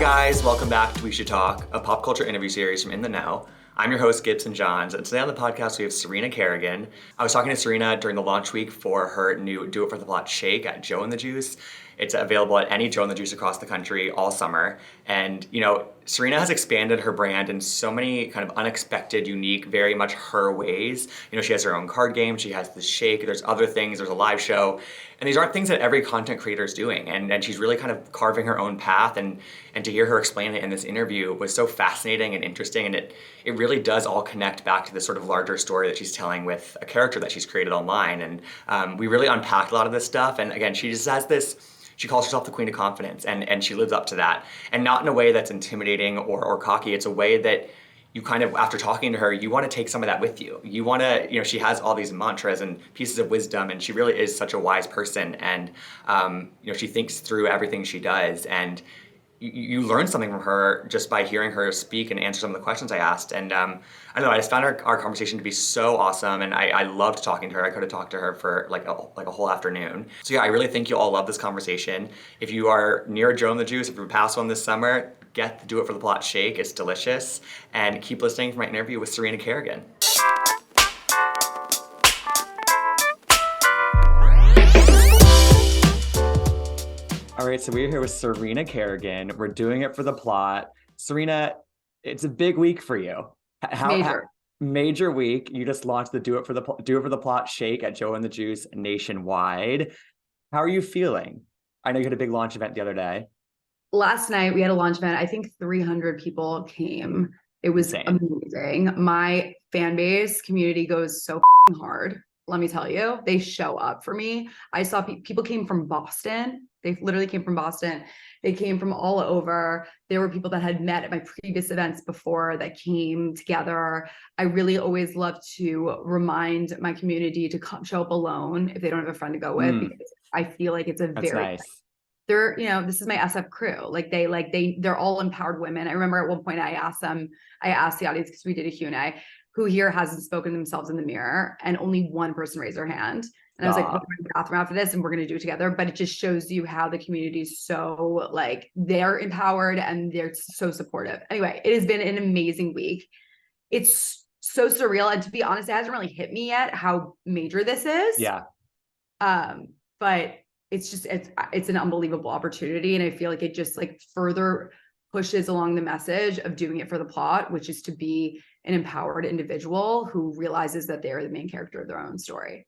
guys, welcome back to We Should Talk, a pop culture interview series from In the Know. I'm your host, Gibson Johns, and today on the podcast we have Serena Kerrigan. I was talking to Serena during the launch week for her new Do It For The Plot shake at Joe and the Juice. It's available at any Joe and the Juice across the country all summer. And, Serena has expanded her brand in so many kind of unexpected, unique, very much her ways. She has her own card game, she has the shake, there's other things, there's a live show. And these aren't things that every content creator is doing. And she's really kind of carving her own path. And to hear her explain it in this interview was so fascinating and interesting. And it really does all connect back to this sort of larger story that she's telling with a character that she's created online. And we really unpacked a lot of this stuff. And again, she just has this, she calls herself the Queen of Confidence, and she lives up to that. And not in a way that's intimidating or cocky. It's a way that you kind of, after talking to her, you want to take some of that with you. You want to, she has all these mantras and pieces of wisdom, and she really is such a wise person. And, she thinks through everything she does. And you learn something from her just by hearing her speak and answer some of the questions I asked. And I don't know, I just found our conversation to be so awesome, and I loved talking to her. I could have talked to her for like a whole afternoon. So yeah, I really think you'll all love this conversation. If you are near Joe and the Juice, if you pass one this summer, get the Do It For The Plot shake. It's delicious. And keep listening for my interview with Serena Kerrigan. All right, so we're here with Serena Kerrigan. We're doing it for the plot. Serena, it's a big week for you. Major week. You just launched the Do It For The Plot shake at Joe and the Juice nationwide. How are you feeling? I know you had a big launch event the other day. Last night we had a launch event. I think 300 people came. It was amazing. My fan base community goes so hard. Let me tell you, they show up for me. I saw people came from Boston. They literally came from Boston. They came from all over. There were people that had met at my previous events before that came together. I really always love to remind my community to show up alone if they don't have a friend to go with, because I feel like it's That's nice. They're, this is my SF crew. They're all empowered women. I remember at one point I asked the audience, because we did a Q&A, who here hasn't spoken to themselves in the mirror, and only one person raised their hand. And I was like, we're going to the bathroom after this and we're going to do it together. But it just shows you how the community is so they're empowered and they're so supportive. Anyway, it has been an amazing week. It's so surreal. And to be honest, it hasn't really hit me yet how major this is. Yeah. But it's an unbelievable opportunity. And I feel like it just further pushes along the message of doing it for the plot, which is to be an empowered individual who realizes that they're the main character of their own story.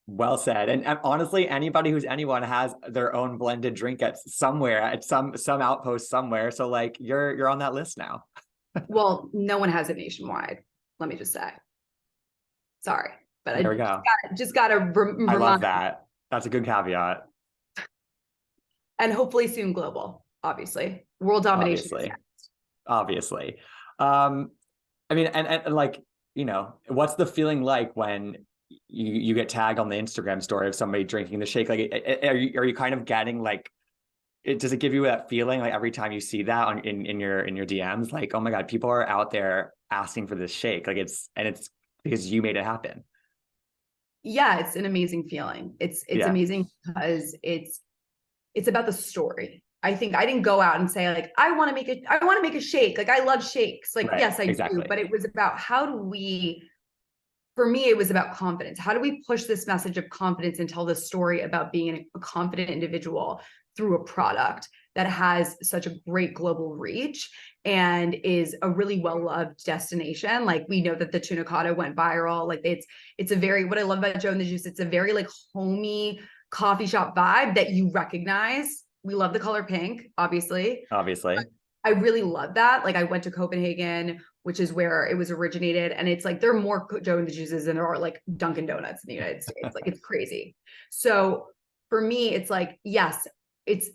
Well said. And honestly, anybody who's anyone has their own blended drink at somewhere, at some outpost somewhere. So you're on that list now. Well, no one has it nationwide. Let me just say. Sorry, but there we go. Just gotta remind. I love that. That's a good caveat. And hopefully soon global, obviously. World domination. Obviously. What's the feeling like when you get tagged on the Instagram story of somebody drinking the shake? Are you kind of getting does it give you that feeling every time you see that in your DMs, oh my God, people are out there asking for this shake, it's because you made it happen? Yeah, it's an amazing feeling. It's amazing because it's about the story. I think I didn't go out and say I want to make a shake. I love shakes. Right, yes, I do. But it was about for me, it was about confidence. How do we push this message of confidence and tell the story about being a confident individual through a product that has such a great global reach and is a really well-loved destination? We know that the tuna cotta went viral. It's a very, what I love about Joe and the Juice, it's a very homey coffee shop vibe that you recognize. We love the color pink, obviously. I really love that. I went to Copenhagen, which is where it was originated. And it's there are more Joe and the Juices than there are Dunkin' Donuts in the United States. It's crazy. So for me, it's yes, it's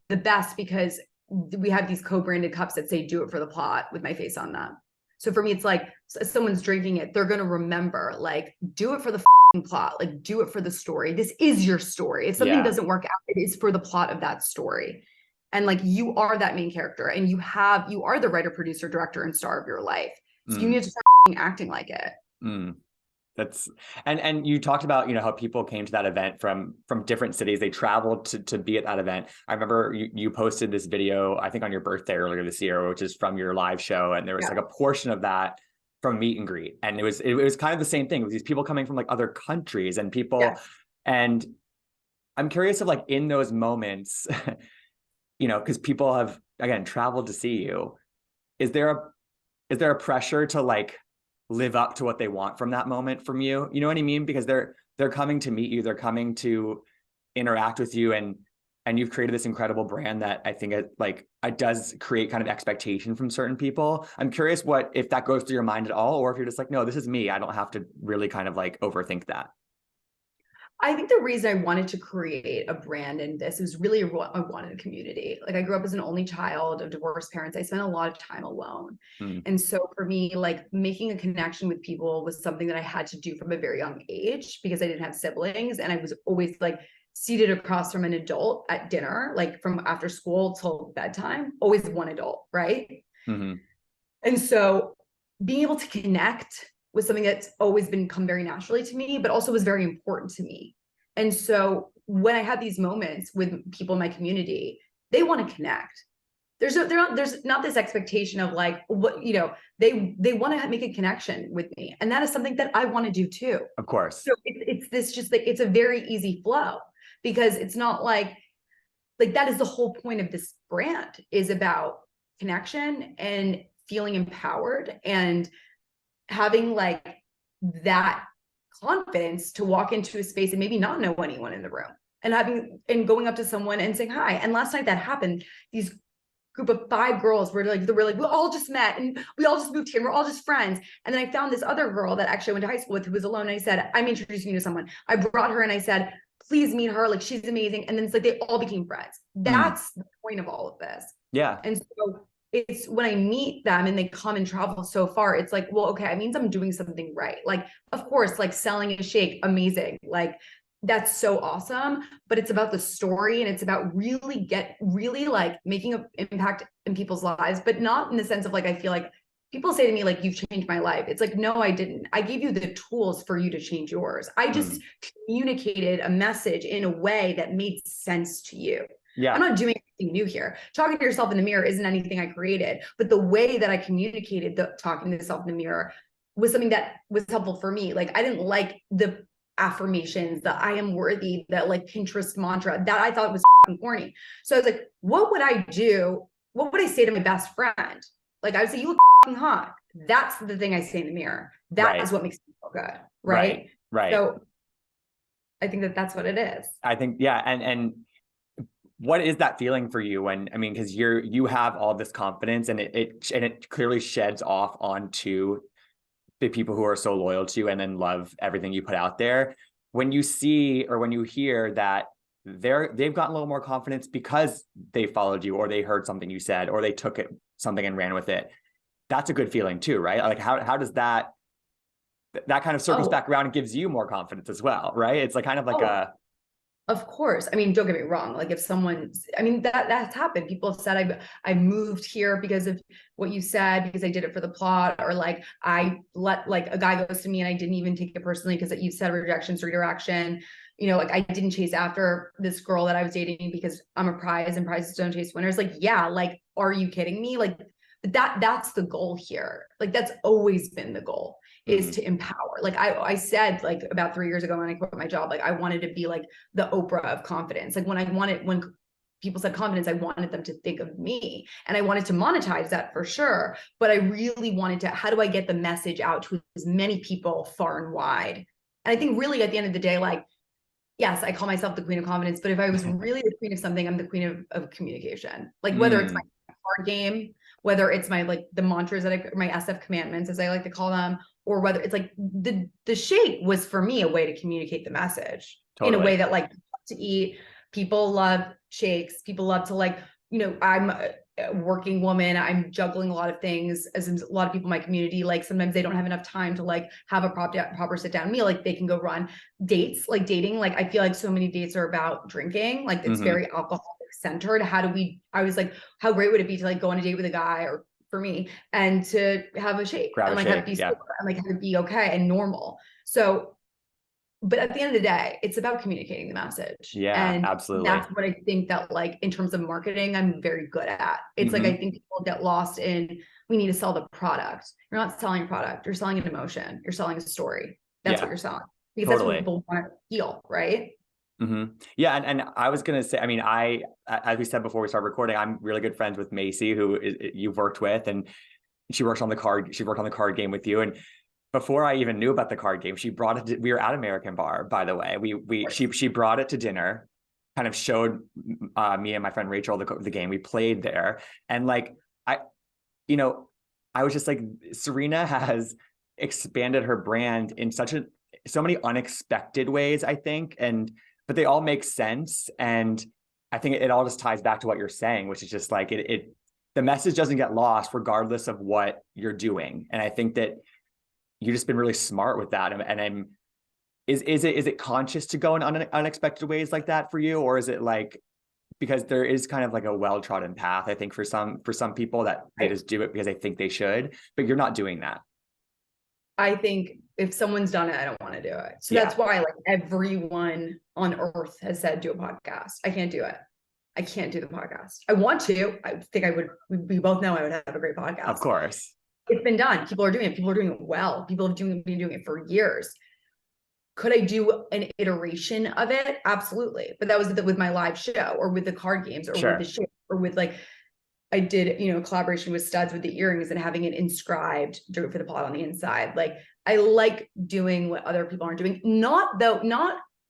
the best because we have these co-branded cups that say "Do It For The Plot" with my face on them. So for me, it's someone's drinking it, they're going to remember, do it for the plot, do it for the story. This is your story. If something doesn't work out, it is for the plot of that story. And you are that main character, and you are the writer, producer, director, and star of your life. So you need to start acting like it. That's and you talked about, you know, how people came to that event from different cities. They traveled to be at that event. I remember you posted this video, I think on your birthday earlier this year, which is from your live show, and there was Yeah. like a portion of that from meet and greet, and it was kind of the same thing with these people coming from like other countries and people. Yes. And I'm curious of like in those moments, you know, because people have again traveled to see you. Is there a pressure to like live up to what they want from that moment from you? You know what I mean? Because they're coming to meet you, they're coming to interact with you, and you've created this incredible brand that I think it does create kind of expectation from certain people. I'm curious what if that goes through your mind at all, or if you're just like, no, this is me. I don't have to really kind of like overthink that. I think the reason I wanted to create a brand in this is really I wanted a community. Like I grew up as an only child of divorced parents. I spent a lot of time alone. Mm. And so for me, like making a connection with people was something that I had to do from a very young age because I didn't have siblings. And I was always like seated across from an adult at dinner, like from after school till bedtime, always one adult, right? Mm-hmm. And so being able to connect was something that's always become very naturally to me, but also was very important to me. And so when I had these moments with people in my community, they want to connect. There's not this expectation of like what, you know, they want to make a connection with me, and that is something that I want to do too. Of course. So it's this just like it's a very easy flow because it's not like that is the whole point of this brand is about connection and feeling empowered and having like that confidence to walk into a space and maybe not know anyone in the room and going up to someone and saying hi. And last night that happened. These group of 5 girls were like, we all just met and we all just moved here and we're all just friends. And then I found this other girl that actually I went to high school with who was alone. And I said, I'm introducing you to someone. I brought her and I said, please meet her. Like, she's amazing. And then it's like, they all became friends. That's the point of all of this. Yeah. And so it's when I meet them and they come and travel so far, it's like, well, okay, it means I'm doing something right. Like, of course, like selling a shake, amazing. Like, that's so awesome, but it's about the story and it's about really like making an impact in people's lives, but not in the sense of like, I feel like people say to me, like, you've changed my life. It's like, no, I didn't. I gave you the tools for you to change yours. I just communicated a message in a way that made sense to you. Yeah. I'm not doing anything new here. Talking to yourself in the mirror isn't anything I created, but the way that I communicated talking to yourself in the mirror was something that was helpful for me. Like, I didn't like the affirmations, the I am worthy, that like Pinterest mantra that I thought was corny. So I was like, what would I do? What would I say to my best friend? Like, I would say, you look hot. That's the thing I say in the mirror. That is what makes me feel good. Right. So I think that that's what it is. I think, yeah. And what is that feeling for you when, I mean, because you have all this confidence and it clearly sheds off onto the people who are so loyal to you and then love everything you put out there. When you see or when you hear that they've gotten a little more confidence because they followed you or they heard something you said or they took something and ran with it, that's a good feeling too, right? Like how does that kind of circles back around and gives you more confidence as well, right? It's like kind of like Of course. I mean, don't get me wrong. Like if someone's, I mean, that's happened. People have said I moved here because of what you said, because I did it for the plot, or like I let like a guy goes to me and I didn't even take it personally because you said rejection's redirection. You know, like I didn't chase after this girl that I was dating because I'm a prize and prizes don't chase winners. Like, yeah, like, are you kidding me? Like that's the goal here. Like that's always been the goal. Is to empower. Like I said, like about 3 years ago when I quit my job, like I wanted to be like the Oprah of confidence. Like when people said confidence, I wanted them to think of me and I wanted to monetize that for sure. But I really wanted to, how do I get the message out to as many people far and wide? And I think really at the end of the day, like, yes, I call myself the queen of confidence, but if I was really the queen of something, I'm the queen of communication. Like whether it's my card game, whether it's my, like the mantras that my SF commandments, as I like to call them, or whether it's like the shake was for me a way to communicate the message in a way that like to eat. People love shakes. People love to like, you know, I'm a working woman. I'm juggling a lot of things, as a lot of people in my community, like sometimes they don't have enough time to like have a proper sit down meal. Like they can go run dates, like dating. Like I feel like so many dates are about drinking. Like it's very alcoholic centered. I was like, how great would it be to like go on a date with a guy, or for me, and to have a shake and like have it be sober and like have it be okay and normal. So, but at the end of the day, it's about communicating the message. Yeah, And absolutely. that's what I think that like in terms of marketing, I'm very good at. It's like I think people get lost in we need to sell the product. You're not selling a product, you're selling an emotion, you're selling a story. That's what Yeah, you're selling. Because that's what totally. people want to feel, right? Yeah, and I was gonna say, I mean, as we said before we started recording, I'm really good friends with Macy, you've worked with, and she worked on the card game with you. And before I even knew about the card game, she brought it we were at American Bar, by the way. She brought it to dinner, kind of showed me and my friend Rachel the game. We played there, and like I, you know, I was just like, Serena has expanded her brand in so many unexpected ways, I think, but they all make sense. And I think it all just ties back to what you're saying, which is just like the message doesn't get lost regardless of what you're doing. And I think that you've just been really smart with that. And is it conscious to go in unexpected ways like that for you? Or is it like, because there is kind of like a well-trodden path, I think, for some people that they just do it because they think they should, but you're not doing that. I think if someone's done it, I don't want to do it. So Yeah. that's why like everyone on earth has said do a podcast. I can't do it. I can't do the podcast. I want to. I think I would. We both know I would have a great podcast. Of course. It's been done. People are doing it. People are doing it well. People have been doing it for years. Could I do an iteration of it? Absolutely. But that was with my live show or with the card games or Sure. with the show or with like, I did, a collaboration with Studs with the earrings and having it inscribed, do it for the pod on the inside. Like I like doing what other people aren't doing. Not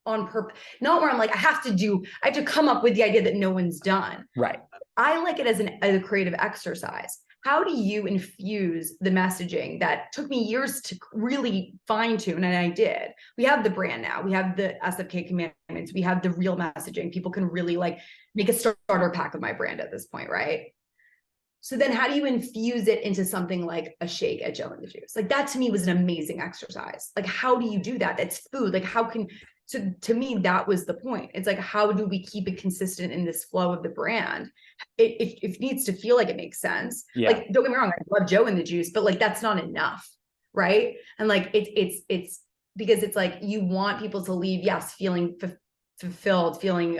on purpose, not where I'm like, I have to come up with the idea that no one's done. Right. I like it as a creative exercise. How do you infuse the messaging that took me years to really fine tune? And I did. We have the brand now. We have the SFK commandments. We have the real messaging. People can really like make a starter pack of my brand at this point, right? So then how do you infuse it into something like a shake at Joe and the Juice? Like that to me was an amazing exercise. Like, how do you do that? That's food. Like so to me, that was the point. It's like, how do we keep it consistent in this flow of the brand? It needs to feel like it makes sense. Yeah. Like, don't get me wrong, I love Joe and the Juice, but like, that's not enough. Right. And like, it's because it's like, you want people to leave, yes, feeling fulfilled, feeling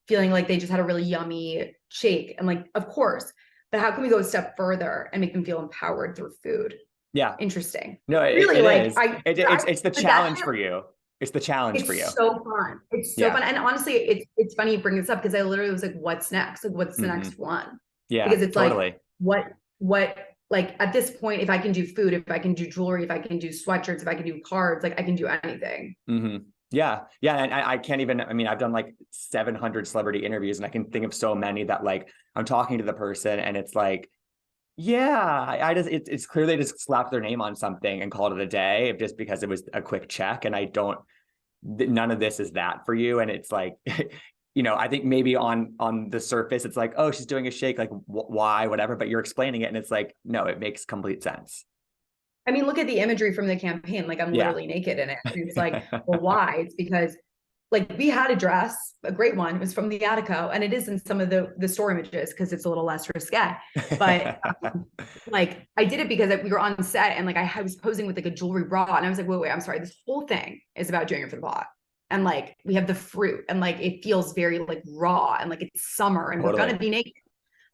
like they just had a really yummy shake. And like, of course, but how can we go a step further and make them feel empowered through food? Yeah. Interesting. No, really, like it's the challenge for you. It's the challenge for you. It's so fun. It's so fun. And honestly, it's funny you bring this up because I literally was like, what's next? Like, what's the next one? Yeah. Because it's totally. like, what, like at this point, if I can do food, if I can do jewelry, if I can do sweatshirts, if I can do cards, like I can do anything. Yeah. Yeah. And I can't even, I mean, I've done like 700 celebrity interviews and I can think of so many that like I'm talking to the person and it's like, yeah, it's clear they just slapped their name on something and called it a day just because it was a quick check. And none of this is that for you. And it's like, I think maybe on the surface, it's like, oh, she's doing a shake, like why, whatever, but you're explaining it. And it's like, no, it makes complete sense. I mean, look at the imagery from the campaign. Like I'm literally naked in it. It's like, well, why? It's because like we had a dress, a great one. It was from the Attico, and it is in some of the store images because it's a little less risque. But like I did it because we were on set and like I was posing with like a jewelry bra, and I was like, wait, I'm sorry. This whole thing is about doing it for the pod, and like we have the fruit, and like it feels very like raw, and like it's summer, and we're gonna be naked,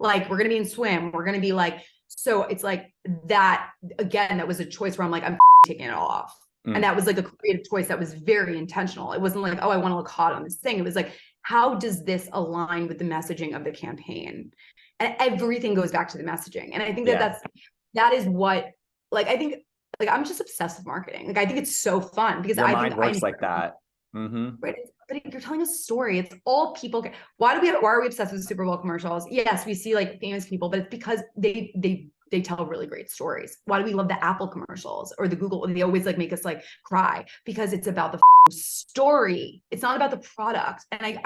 like we're gonna be in swim, we're gonna be like. So it's like that again. That was a choice where I'm like, I'm taking it all off. And that was like a creative choice that was very intentional. It wasn't like, oh, I want to look hot on this thing. It was like, how does this align with the messaging of the campaign? And everything goes back to the messaging. And I think that is what, like, I think, like, I'm just obsessed with marketing. Like, I think it's so fun because your mind works like that. Right. But you're telling a story. It's all people. Why are we obsessed with Super Bowl commercials? Yes, we see like famous people, but it's because they tell really great stories. Why do we love the Apple commercials or the Google? They always like make us like cry because it's about the story. It's not about the product. And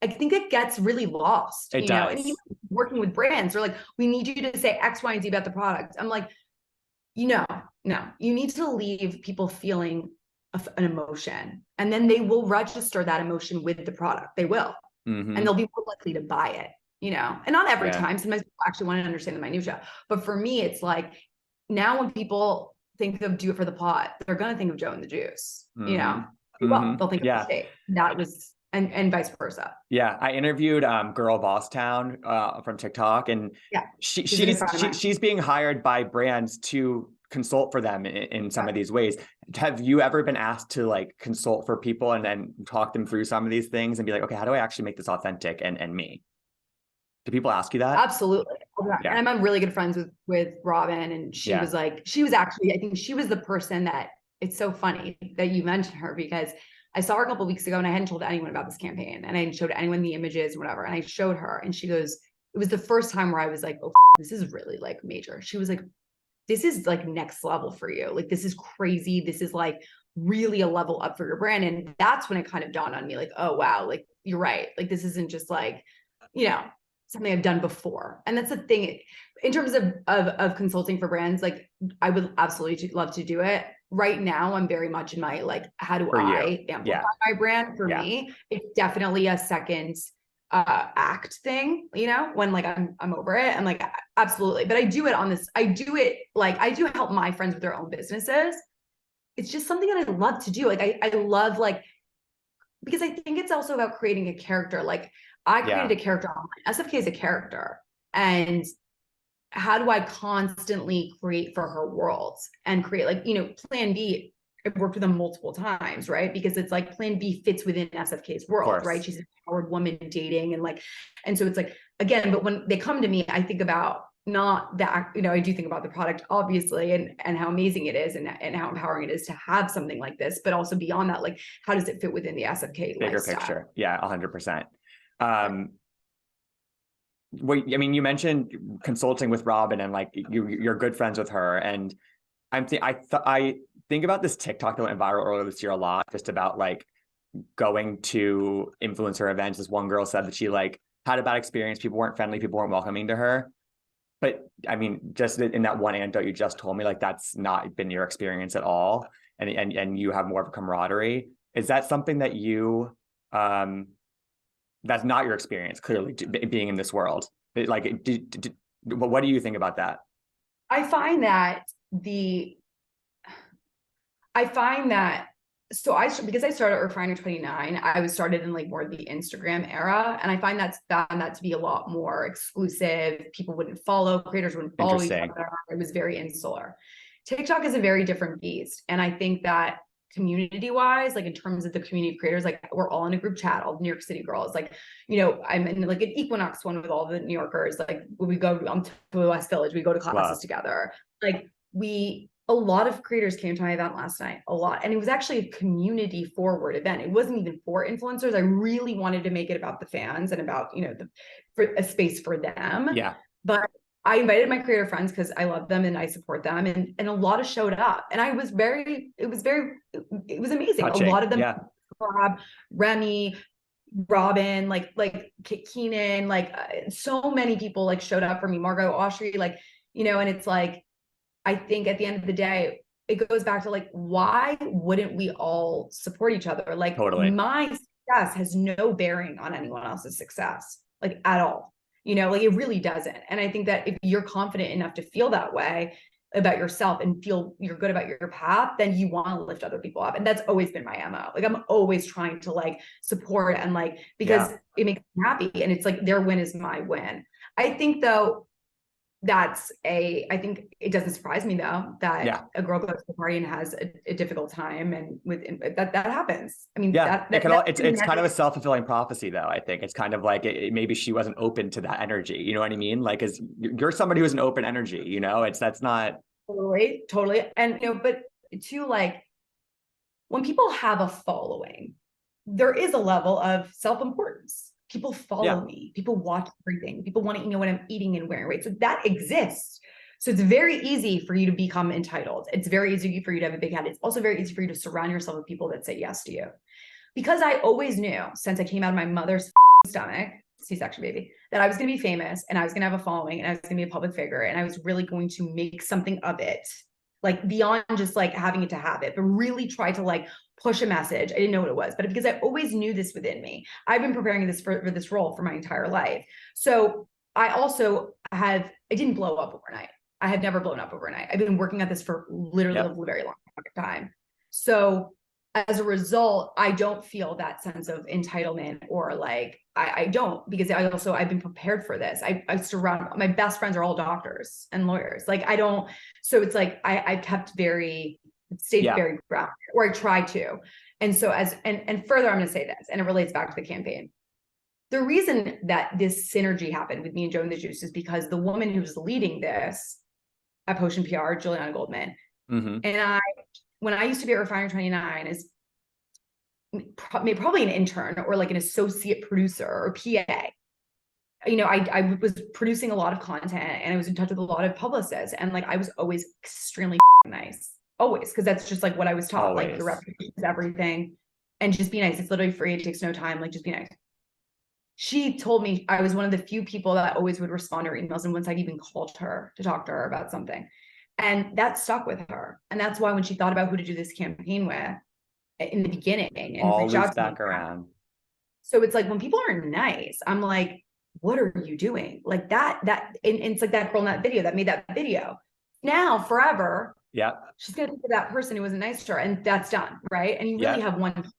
I think it gets really lost. It does. And even working with brands, they're like, we need you to say X, Y, and Z about the product. I'm like, no, you need to leave people feeling an emotion, and then they will register that emotion with the product. They will, and they'll be more likely to buy it. And not every time. Sometimes people actually want to understand the minutia. But for me, it's like now when people think of Do It for the Plot, they're going to think of Joe and the Juice, you know, Mm-hmm. they'll think of the Shake. That was, and vice versa. Yeah, I interviewed Girl Boss Town from TikTok, and Yeah, she's being hired by brands to consult for them in some of these ways. Have you ever been asked to like consult for people and then talk them through some of these things and be like, okay, how do I actually make this authentic and me? Do people ask you that? Absolutely. Yeah. And I'm really good friends with Robin, and she was actually, I think she was the person that, it's so funny that you mentioned her, because I saw her a couple of weeks ago and I hadn't told anyone about this campaign, and I showed anyone the images and whatever. And I showed her and she goes, it was the first time where I was like, oh, this is really like major. She was like, this is like next level for you. Like, this is crazy. This is like really a level up for your brand. And that's when it kind of dawned on me, like, oh, wow, like you're right. Like, this isn't just like, you know, something I've done before. And that's the thing in terms of consulting for brands. Like, I would absolutely love to do it. Right now, I'm very much in my, like, how do I amplify my brand? For me, it's definitely a second act thing, you know, when like I'm over it. I'm like, absolutely. But I do it like, I do help my friends with their own businesses. It's just something that I love to do. Like, I love, like, because I think it's also about creating a character. Like, I created a character online. SFK is a character. And how do I constantly create for her worlds and create, like, you know, Plan B, I've worked with them multiple times, right? Because it's like Plan B fits within SFK's world, right? She's an empowered woman dating, and like, and so it's like, again, but when they come to me, I think about not that, you know, I do think about the product, obviously, and how amazing it is, and how empowering it is to have something like this, but also beyond that, like, how does it fit within the SFK bigger lifestyle? Picture? Yeah, 100%. Well, I mean, you mentioned consulting with Robin, and like you're good friends with her, and I think about this TikTok that went viral earlier this year a lot, just about like going to influencer events. This one girl said that she like had a bad experience. People weren't friendly. People weren't welcoming to her. But I mean, just in that one anecdote you just told me, like that's not been your experience at all, and you have more of a camaraderie. Is that something that you that's not your experience, clearly, being in this world? Like, what do you think about that? I find that so because I started at Refiner 29, I was started in like more of the Instagram era, and I found that to be a lot more exclusive. People wouldn't follow, creators wouldn't follow each other. It was very insular. TikTok is a very different beast, and I think that community wise, like in terms of the community of creators, like we're all in a group chat, all the New York City girls, like, you know, I'm in like an Equinox one with all the New Yorkers, like we go to the West Village, we go to classes together. Like, a lot of creators came to my event last night, a lot. And it was actually a community forward event. It wasn't even for influencers. I really wanted to make it about the fans and about, you know, for a space for them. Yeah. But I invited my creator friends because I love them and I support them. And a lot of showed up. And it was amazing. Touching. A lot of them, Remy, Robin, like Keenan, like so many people like showed up for me, Margot Austrie, like, you know, and it's like, I think at the end of the day, it goes back to like, why wouldn't we all support each other? Like, my success has no bearing on anyone else's success, like at all. You know, like it really doesn't. And I think that if you're confident enough to feel that way about yourself and feel you're good about your path, then you want to lift other people up. And that's always been my MO. Like, I'm always trying to like support and like, because it makes me happy. And it's like their win is my win. I think though, I think it doesn't surprise me though that a girl goes to the party and has a difficult time, and that happens. I mean, it's kind of a self-fulfilling prophecy though. I think it's kind of like maybe she wasn't open to that energy. You know what I mean? Like, as you're somebody who's an open energy, you know, that's not totally. And you know, but too, like, when people have a following, there is a level of self-importance. People follow me. People watch everything. People want to know what I'm eating and wearing, right? So that exists. So it's very easy for you to become entitled. It's very easy for you to have a big head. It's also very easy for you to surround yourself with people that say yes to you. Because I always knew since I came out of my mother's stomach, C-section baby, that I was going to be famous and I was going to have a following and I was going to be a public figure and I was really going to make something of it. Like, beyond just like having it to have it, but really try to like push a message. I didn't know what it was, but because I always knew this within me, I've been preparing this for this role for my entire life. So I didn't blow up overnight. I have never blown up overnight. I've been working at this for literally Yep. a very long time. So as a result, I don't feel that sense of entitlement or like, I don't, because I've been prepared for this. I surround, my best friends are all doctors and lawyers. Like I don't, so it's like, I stayed very grounded, or I try to. And so and further, I'm going to say this, and it relates back to the campaign. The reason that this synergy happened with me and Joe and the Juice is because the woman who's leading this at Potion PR, Juliana Goldman, and when I used to be at Refinery 29, is probably an intern or like an associate producer or PA. You know, I was producing a lot of content and I was in touch with a lot of publicists, and like I was always extremely nice, always, because that's just like what I was taught. Always. Like your reputation is everything, and just be nice. It's literally free. It takes no time. Like just be nice. She told me I was one of the few people that always would respond to her emails, and once I'd even called her to talk to her about something, and that stuck with her. And that's why when she thought about who to do this campaign with in the beginning and all reach out loops to me, back around. so it's like when people are nice, I'm like, what are you doing? Like and it's like that girl in that video that made that video. Now forever, she's gonna think of that person who wasn't nice to her, and that's done, right? And you really have one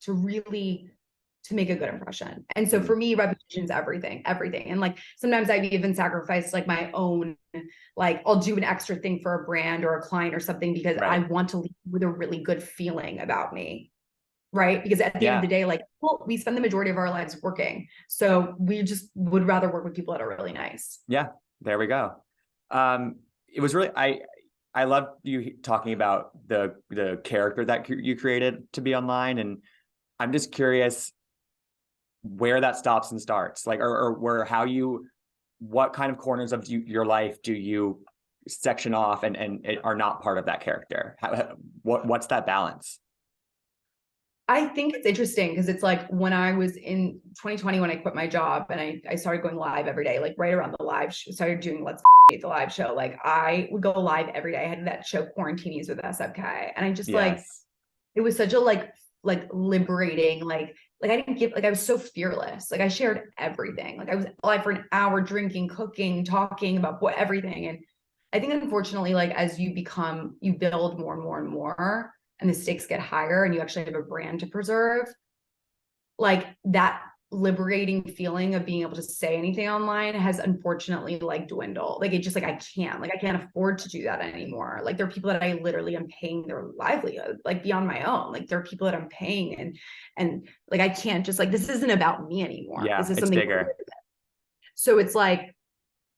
to make a good impression. And so for me, reputation is everything. And like sometimes I've even sacrificed like my own, like I'll do an extra thing for a brand or a client or something because I want to leave with a really good feeling about me. Right. Because at the end of the day, like, well, we spend the majority of our lives working. So we just would rather work with people that are really nice. Yeah, there we go. It was really, I love you talking about the character that you created to be online. And I'm just curious where that stops and starts, like, or what kind of corners of your life do you section off and are not part of that character? What's that balance? I think it's interesting because it's like when I was in 2020, when I quit my job and I started going live every day, like right around the live show, started doing Let's F*** the live show. Like I would go live every day. I had that show Quarantinis with SFK. And I just like, it was such a like liberating, like I didn't give, like I was so fearless. Like I shared everything. Like I was live for an hour, drinking, cooking, talking about everything. And I think unfortunately, like as you build more and more and more, and the stakes get higher and you actually have a brand to preserve, like that liberating feeling of being able to say anything online has unfortunately like dwindled. Like it just like I can't afford to do that anymore. Like there are people that I literally am paying their livelihood, like beyond my own. Like there are people that I'm paying and like I can't just like, this isn't about me anymore. This is something bigger. So it's like,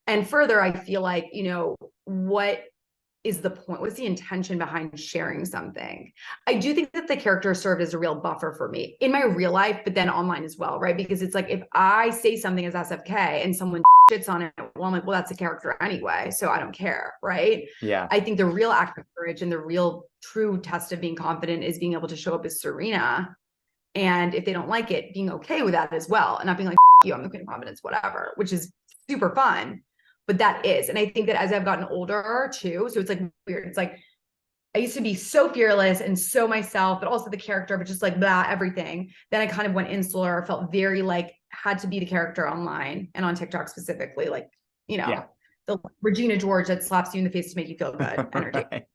and further, I feel like, you know, what is the point? What's the intention behind sharing something? I do think that the character served as a real buffer for me in my real life, but then online as well, right? Because it's like, if I say something as SFK and someone shits on it, well, I'm like, well, that's a character anyway, so I don't care, right? Yeah. I think the real act of courage and the real true test of being confident is being able to show up as Serena. And if they don't like it, being okay with that as well. And not being like, you, I'm the queen of confidence, whatever, which is super fun. But that is, and I think that as I've gotten older too, so it's like weird. It's like I used to be so fearless and so myself, but also the character, but just like blah, everything. Then I kind of went insular, felt very like had to be the character online and on TikTok specifically, like, you know, the Regina George that slaps you in the face to make you feel good energy.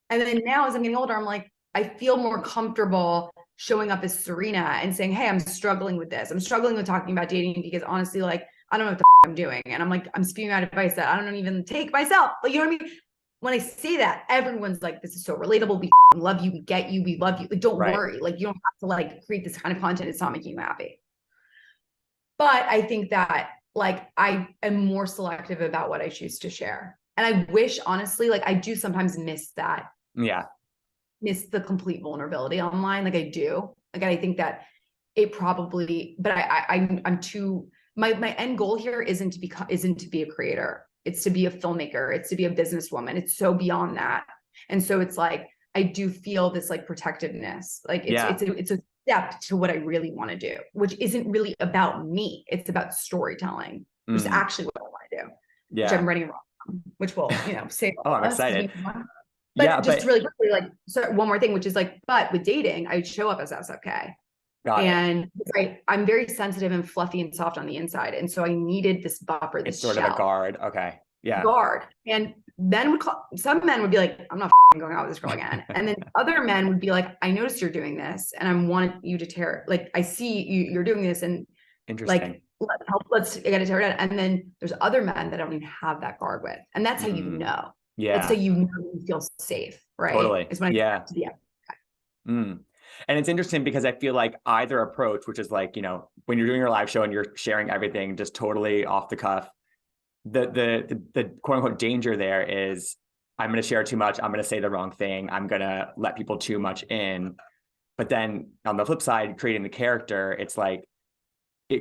And then now as I'm getting older, I'm like, I feel more comfortable showing up as Serena and saying, hey, I'm struggling with this. I'm struggling with talking about dating because honestly, like, I don't know what the I'm doing. And I'm like, I'm spewing out advice that I don't even take myself. Like, you know what I mean? When I say that, everyone's like, this is so relatable. We love you. We get you. We love you. Like, don't worry. Like, you don't have to like create this kind of content. It's not making you happy. But I think that like, I am more selective about what I choose to share. And I wish, honestly, like I do sometimes miss that. Yeah. Miss the complete vulnerability online. Like I do. Like, I think that it probably, but I'm too, my end goal here isn't to be a creator. It's to be a filmmaker. It's to be a businesswoman. It's so beyond that. And so it's like, I do feel this like protectiveness. Like it's a step to what I really want to do, which isn't really about me. It's about storytelling, which is actually what I want to do, which I'm writing wrong, which will, you know, say, oh, I'm excited. But just really quickly, like, so one more thing, which is like, but with dating, I show up as SFK. And I'm very sensitive and fluffy and soft on the inside. And so I needed this buffer, this sort of a guard. Okay. Yeah. guard. And some men would be like, I'm not going out with this girl again. And then other men would be like, I noticed you're doing this and I wanted you to tear, like, I see you're doing this and Interesting. like, let's get it tear it down. And then there's other men that I don't even have that guard with. And that's how you know. Yeah. That's how you feel safe, right? Totally. It's when yeah. I to the end. And it's interesting because I feel like either approach, which is like, when you're doing your live show and you're sharing everything just totally off the cuff, the quote unquote danger there is I'm going to share too much. I'm going to say the wrong thing. I'm going to let people too much in. But then on the flip side, creating the character, it's like, I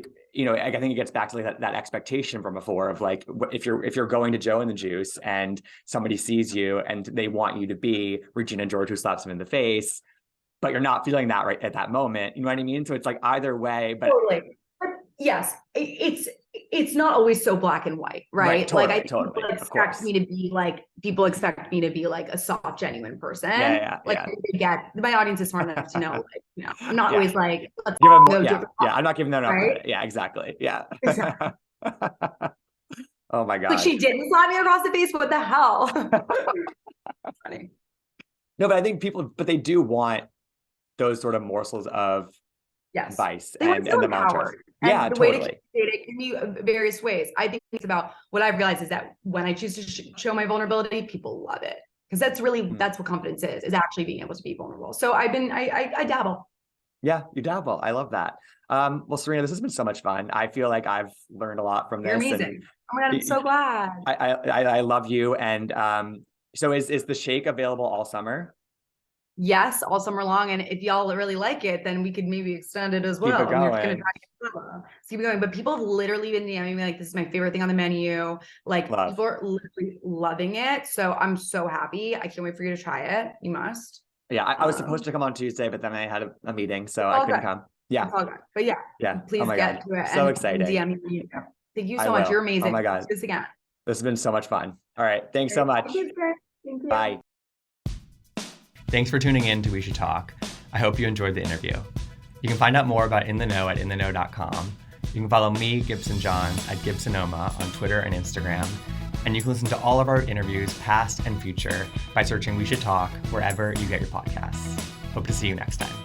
think it gets back to like that expectation from before of like, if you're going to Joe and the Juice and somebody sees you and they want you to be Regina George who slaps them in the face, but you're not feeling that right at that moment. You know what I mean? So it's like either way, but totally. But yes, it's not always so black and white, right? Totally, like totally. People expect me to be like a soft, genuine person. Yeah. My audience is smart enough to know, I'm not always like, let's go do I'm not giving them enough credit. Yeah, exactly. Yeah. Oh my God. Like she didn't slap me across the face. What the hell? That's funny. No, but I think they do want those sort of morsels of advice and the mantra. Yeah, the totally. way to it can be various ways. I think it's about what I've realized is that when I choose to show my vulnerability, people love it because that's what confidence is actually being able to be vulnerable. So I dabble. Yeah, you dabble. I love that. Well, Serena, this has been so much fun. I feel like I've learned a lot from this. You're amazing. Oh my God, I'm so glad. I love you. And so is the shake available all summer? Yes, all summer long. And if y'all really like it, then we could maybe extend it as well. Keep it going. Keep it going. But people have literally been DMing me like, this is my favorite thing on the menu. Like people are literally loving it. So I'm so happy. I can't wait for you to try it. You must. Yeah, I was supposed to come on Tuesday, but then I had a meeting, so I couldn't come. Yeah. It's all good. But yeah. Please get to it. So exciting. DM me. Thank you so much. You're amazing. Oh my God. Let's do this again. This has been so much fun. All right. Thanks so much. Thank you. Bye. Thanks for tuning in to We Should Talk. I hope you enjoyed the interview. You can find out more about In the Know at intheknow.com. You can follow me, Gibson Johns, at Gibsonoma on Twitter and Instagram. And you can listen to all of our interviews, past and future, by searching We Should Talk wherever you get your podcasts. Hope to see you next time.